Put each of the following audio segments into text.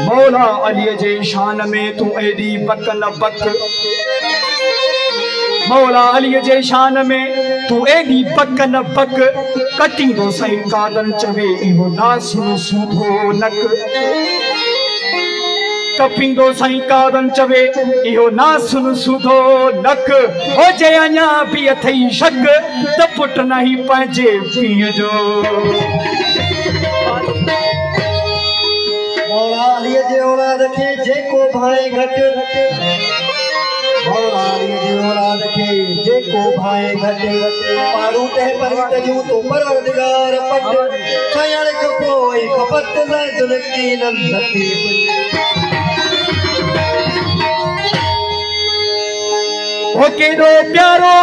मौला अली जे शान में तू एडी बक न बक मौला अली जे शान में तू एडी बक न बक कटिंगो सही कादन चवे इहो नासिन सूधो नक कपिंगो सही कादन चवे इहो नासिन सूधो नक हो जे अञा बि अथई शक त पुट नहीं पंहिंजे पीउ जो मौला अली जे औलाद खे जेको भाए घट मौला अली जे औलाद खे जेको भाए घट पारू ते परित जूं तो परवरदिगार पट छयण खपोई खपत लाइ दुलकी न नथी ओ केॾो प्यारो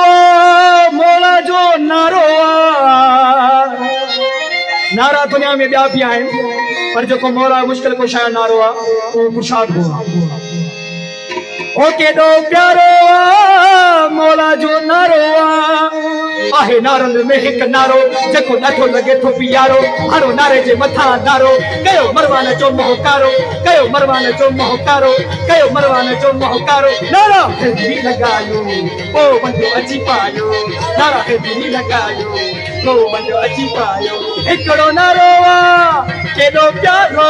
मौला जो नारो नारा दुनिया में ॿिया बि आहिनि पर जेको मौला मुश्किल कुशा नारो आहे उहो कुशाद हो ओ केॾो प्यारो मौला जो नारो आहे नारन में हिकु नारो जेको नथो लॻे थो प्यारो हरो नारे जे मथां नारो कयो मरवान जो मोहकारो कयो मरवान जो मोहकारो कयो मरवान जो मोहकारो नारा हेॾी लॻायो ओ बंदो अची पायो नारा हेॾी लॻायो ओ बंदो अची पायो हिकिड़ो नारो केॾो प्यारो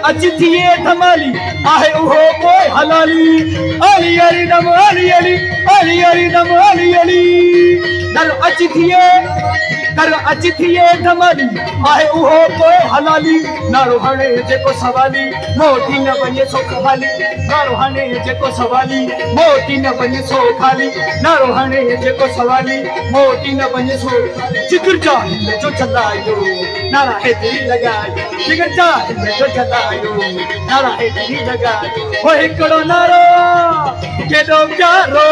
अची थिए धमाली आहे उहो पोइ हलाली अली अली दम अली अली अली अली दम अली अली दर अची थिए धमाली आहे उहो पोइ हलाली नारो हाणे जेको सवाली मोटी न वञे सो खाली नारो हाणे जेको सवाली मोटी न वञे सो खाली नारो हाणे जेको सवाली मोटी न वञे सो जिगर जा हिल जो चलायो नारा हेॾी लॻायो जिगर जा हिल जो चलायो नारा हेॾी लॻायो हो हिकिड़ो नारो केॾो प्यारो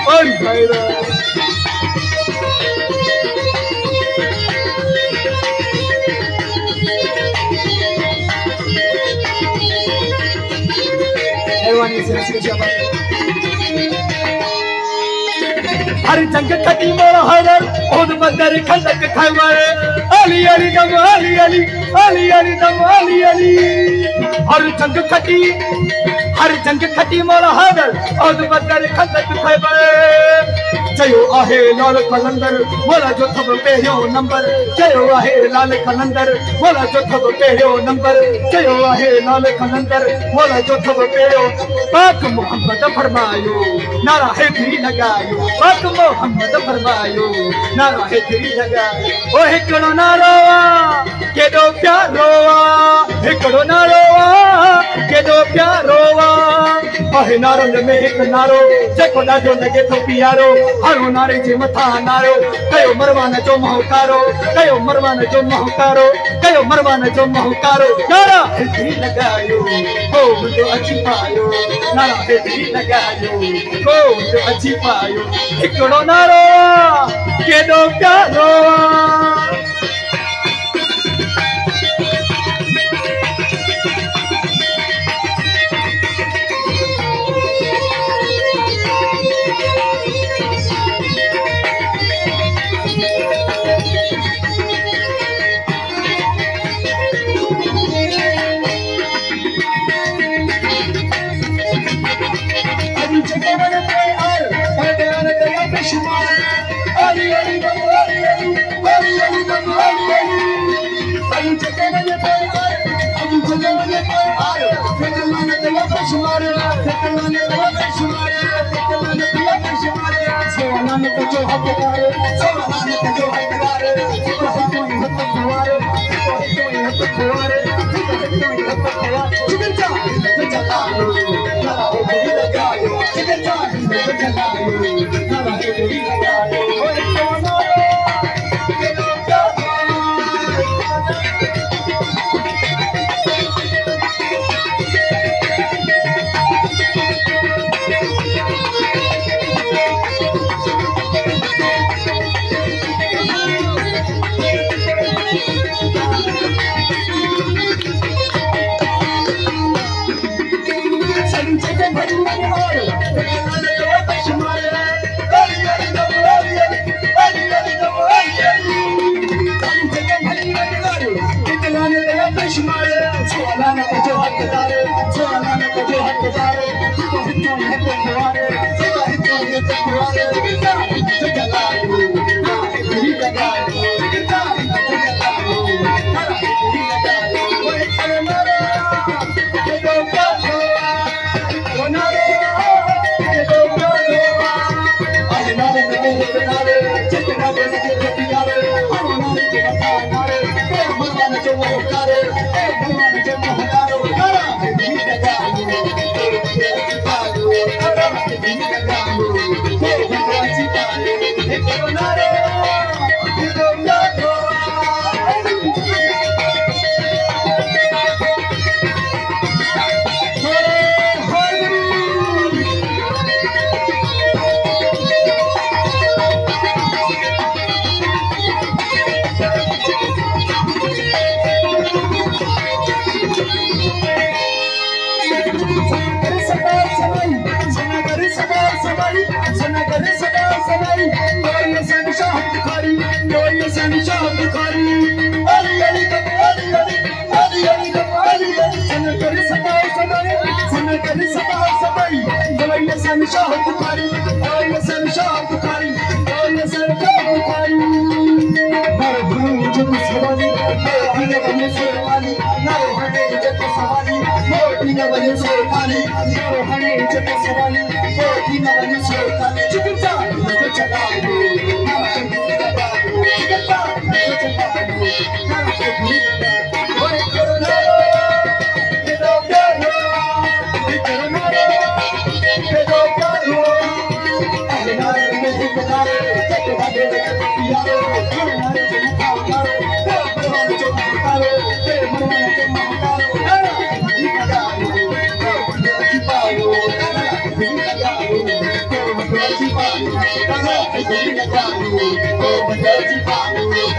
ओए भाईरा हर जंग खटी मोर हरर ओद बदर खंदक खबर अली अली दम अली अली अली अली दम अली अली हर जंग खटी मोर हरर ओद बदर खंदक खबर चयो आहे लाल कलंदर मोला जो थब पहिरियों नंबर चयो आहे लाल कलंदर मोला जो थब पहिरियों नंबर चयो आहे लाल कलंदर मोला जो थब पहिरियों पाक मोहम्मद फरमायो नारा हेॾी लॻायो पाक मोहम्मद फरमायो नारा हेॾी लॻायो ओ हिकिड़ो नारो केॾो प्यारो हिकिड़ो नारो केॾो प्यारो आहे नारन में हिकु नारो जेको ॾाढो लॻे थो प्यारो हरो नारे जे मथां नारो कयो मरवान जो मोहकारो कयो मरवान जो मोहकारो कयो मरवान जो मोहकारो नारा हेॾी लॻायो को मुंहिंजो अची पायो नारा हेॾी लॻायो को मुंहिंजो अची पायो हिकिड़ो नारो केॾो प्यारो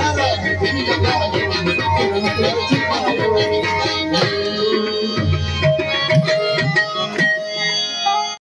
Oh,